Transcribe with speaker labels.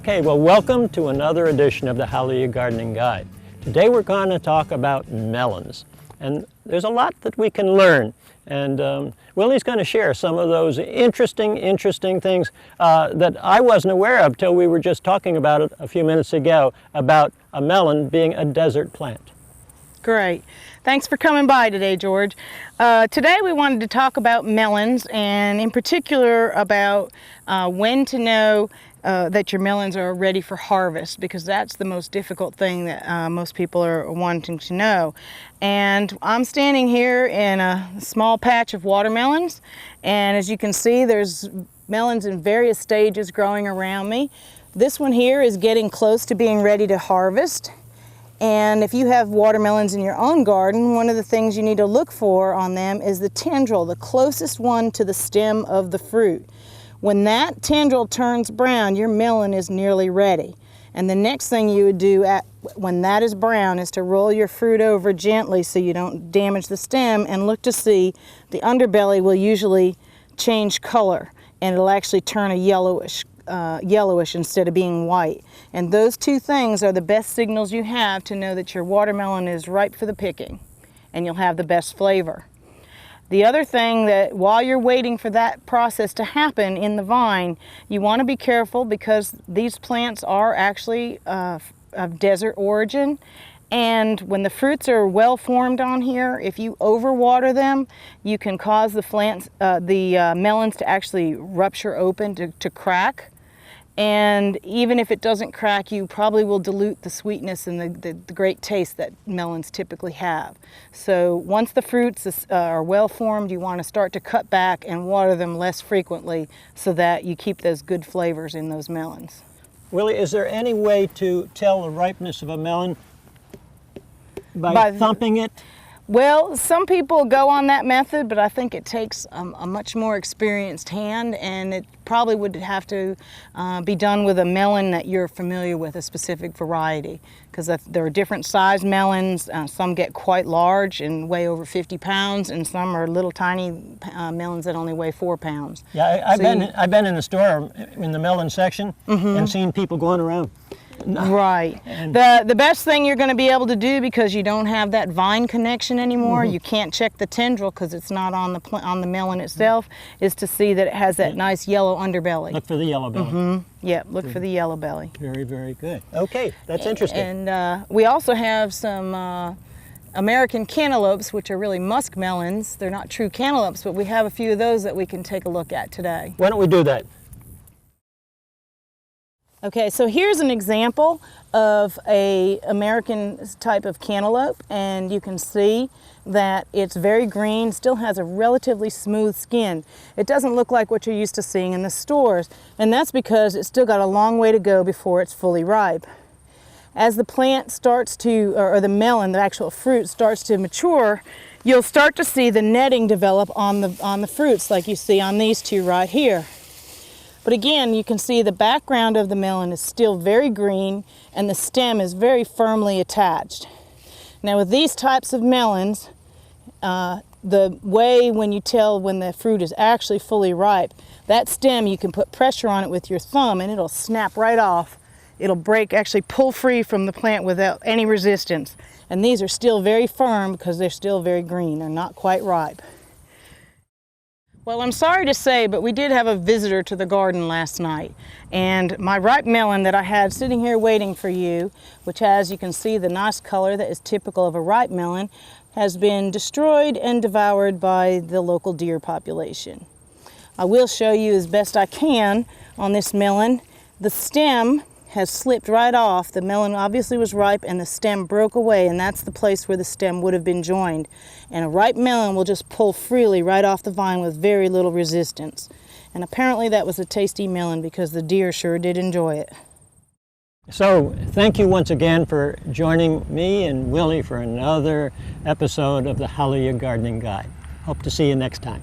Speaker 1: Okay, well, welcome to another edition of the Hallelujah Gardening Guide. Today we're going to talk about melons. And there's a lot that we can learn. And Willie's going to share some of those interesting things that I wasn't aware of till we were just talking about it a few minutes ago, about a melon being a desert plant.
Speaker 2: Great. Thanks for coming by today, George. Today we wanted to talk about melons, and in particular about when to know that your melons are ready for harvest, because that's the most difficult thing that most people are wanting to know. And I'm standing here in a small patch of watermelons, and as you can see, there's melons in various stages growing around me. This one here is getting close to being ready to harvest. And if you have watermelons in your own garden, one of the things you need to look for on them is the tendril, the closest one to the stem of the fruit. When that tendril turns brown, your melon is nearly ready. And the next thing you would do when that is brown is to roll your fruit over gently so you don't damage the stem, and look to see the underbelly will usually change color, and it'll actually turn a yellowish instead of being white. And those two things are the best signals you have to know that your watermelon is ripe for the picking, and you'll have the best flavor. The other thing, that while you're waiting for that process to happen in the vine, you want to be careful, because these plants are actually of desert origin. And when the fruits are well formed on here, if you overwater them, you can cause the melons to actually rupture open, to crack. And even if it doesn't crack, you probably will dilute the sweetness and the great taste that melons typically have. So once the fruits are well formed, you want to start to cut back and water them less frequently so that you keep those good flavors in those melons.
Speaker 1: Willie, is there any way to tell the ripeness of a melon by thumping it?
Speaker 2: Well, some people go on that method, but I think it takes a much more experienced hand, and it probably would have to be done with a melon that you're familiar with, a specific variety, because there are different size melons. Some get quite large and weigh over 50 pounds, and some are little tiny melons that only weigh 4 pounds.
Speaker 1: Yeah, I've been in the store in the melon section and seen people going around.
Speaker 2: Right. The best thing you're going to be able to do, because you don't have that vine connection anymore, you can't check the tendril because it's not on the melon itself, is to see that it has that nice yellow underbelly.
Speaker 1: Look for the yellow belly.
Speaker 2: Yeah, look for the yellow belly.
Speaker 1: Very, very good. Okay, that's interesting.
Speaker 2: And we also have some American cantaloupes, which are really musk melons. They're not true cantaloupes, but we have a few of those that we can take a look at today.
Speaker 1: Why don't we do that?
Speaker 2: Okay, so here's an example of a American type of cantaloupe, and you can see that it's very green, still has a relatively smooth skin. It doesn't look like what you're used to seeing in the stores, and that's because it's still got a long way to go before it's fully ripe. As the plant starts to, or the melon, the actual fruit, starts to mature, you'll start to see the netting develop on the fruits, like you see on these two right here. But again, you can see the background of the melon is still very green, and the stem is very firmly attached. Now with these types of melons, the way when you tell when the fruit is actually fully ripe, that stem, you can put pressure on it with your thumb and it'll snap right off. It'll break, actually pull free from the plant without any resistance. And these are still very firm because they're still very green. They're not quite ripe. Well, I'm sorry to say, but we did have a visitor to the garden last night, and my ripe melon that I had sitting here waiting for you, which has, you can see, the nice color that is typical of a ripe melon, has been destroyed and devoured by the local deer population. I will show you as best I can on this melon. The stem has slipped right off. The melon obviously was ripe and the stem broke away, and that's the place where the stem would have been joined. And a ripe melon will just pull freely right off the vine with very little resistance. And apparently that was a tasty melon, because the deer sure did enjoy it.
Speaker 1: So thank you once again for joining me and Willie for another episode of the Hallelujah Gardening Guide. Hope to see you next time.